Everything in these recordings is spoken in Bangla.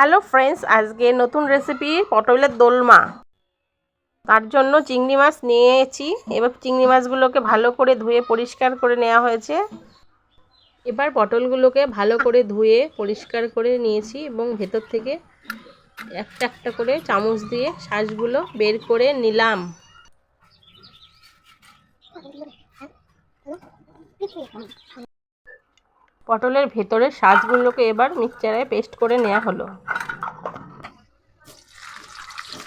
হ্যালো ফ্রেন্ডস, আজকে নতুন রেসিপি পটলের দোলমা। তার জন্য চিংড়ি মাছ নিয়েছি। এবার চিংড়ি মাছগুলোকে ভালো করে ধুয়ে পরিষ্কার করে নেওয়া হয়েছে। এবার পটলগুলোকে ভালো করে ধুয়ে পরিষ্কার করে নিয়েছি এবং ভেতর থেকে একটা একটা করে চামচ দিয়ে শাঁসগুলো বের করে নিলাম। পটলের ভেতরের শাঁসগুলোকে এবার মিক্সচারে পেস্ট করে নেওয়া হলো।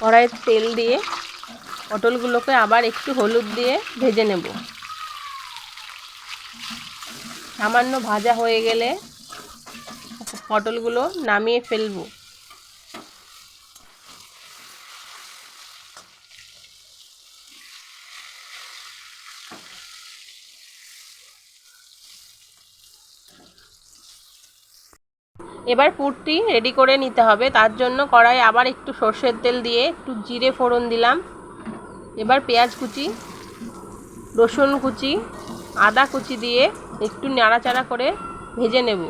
কড়াইয়ে তেল দিয়ে পটলগুলোকে আবার একটু হলুদ দিয়ে ভেজে নেব। সামান্য ভাজা হয়ে গেলে পটলগুলো নামিয়ে ফেলব। এবার পুরটি রেডি করে নিতে হবে। তার জন্য কড়াইয়ে আবার একটু সর্ষের তেল দিয়ে একটু জিরে ফোড়ন দিলাম। এবার পেঁয়াজ কুচি, রসুন কুচি, আদা কুচি দিয়ে একটু নাড়াচাড়া করে ভেজে নেব।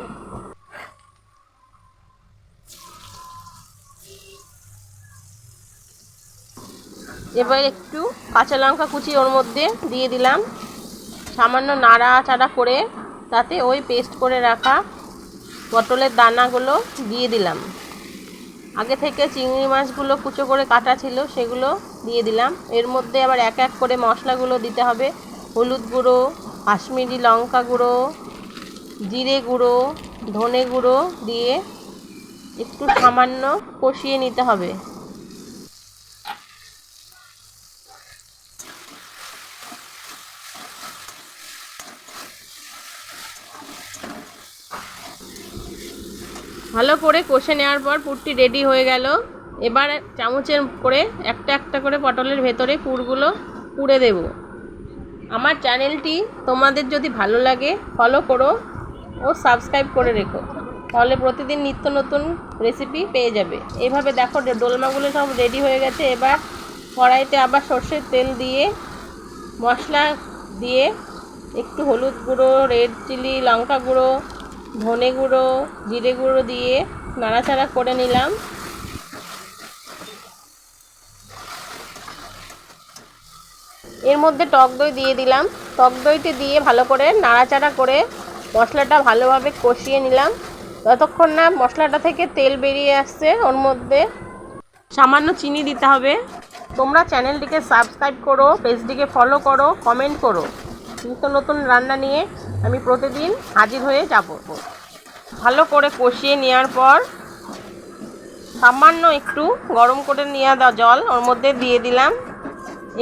এবার একটু কাঁচা লঙ্কা কুচি ওর মধ্যে দিয়ে দিলাম। সামান্য নাড়াচাড়া করে তাতে ওই পেস্ট করে রাখা পটলের দানাগুলো দিয়ে দিলাম। আগে থেকে চিংড়ি মাছগুলো কুচো করে কাটা ছিল, সেগুলো দিয়ে দিলাম। এর মধ্যে আবার এক এক করে মশলাগুলো দিতে হবে। হলুদ গুঁড়ো, কাশ্মীরি লঙ্কা গুঁড়ো, জিরে গুঁড়ো, ধনে গুঁড়ো দিয়ে একটু সামান্য কষিয়ে নিতে হবে। ভালো করে কষে নেওয়ার পর পুরটি রেডি হয়ে গেল। এবার চামচের করে একটা একটা করে পটলের ভেতরে পুরগুলো পুড়ে দেব। আমার চ্যানেলটি তোমাদের যদি ভালো লাগে ফলো করো ও সাবস্ক্রাইব করে রেখো, তাহলে প্রতিদিন নিত্য নতুন রেসিপি পেয়ে যাবে। এইভাবে দেখো দোলমাগুলো সব রেডি হয়ে গেছে। এবার কড়াইতে আবার সর্ষের তেল দিয়ে মশলা দিয়ে একটু হলুদ গুঁড়ো, রেড চিলি, লঙ্কা গুঁড়ো, ধনে গুঁড়ো, জিরে গুঁড়ো দিয়ে নাড়াচাড়া করে নিলাম। এর মধ্যে টক দই দিয়ে দিলাম। টক দইটি দিয়ে ভালো করে নাড়াচাড়া করে মশলাটা ভালোভাবে কষিয়ে নিলাম। যতক্ষণ না মশলাটা থেকে তেল বেরিয়ে আসছে, ওর মধ্যে সামান্য চিনি দিতে হবে। তোমরা চ্যানেলটিকে সাবস্ক্রাইব করো, পেজটিকে ফলো করো, কমেন্ট করো। নিত্য নতুন রান্না নিয়ে আমি প্রতিদিন হাজির হয়ে যাব। ভালো করে কষিয়ে নেওয়ার পর সামান্য একটু গরম করে নেওয়া জল ওর মধ্যে দিয়ে দিলাম।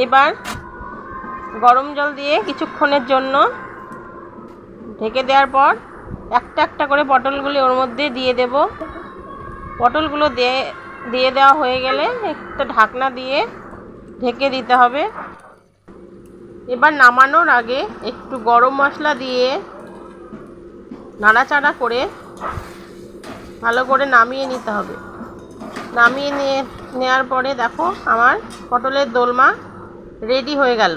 এবার গরম জল দিয়ে কিছুক্ষণের জন্য ঢেকে দেওয়ার পর একটা একটা করে পটলগুলি ওর মধ্যে দিয়ে দেব। পটলগুলো দিয়ে দেওয়া হয়ে গেলে একটা ঢাকনা দিয়ে ঢেকে দিতে হবে। এবার নামানোর আগে একটু গরম মশলা দিয়ে নাড়াচাড়া করে ভালো করে নামিয়ে নিতে হবে। নামিয়ে নেওয়ার পরে দেখো আমার পটলের দোলমা রেডি হয়ে গেল।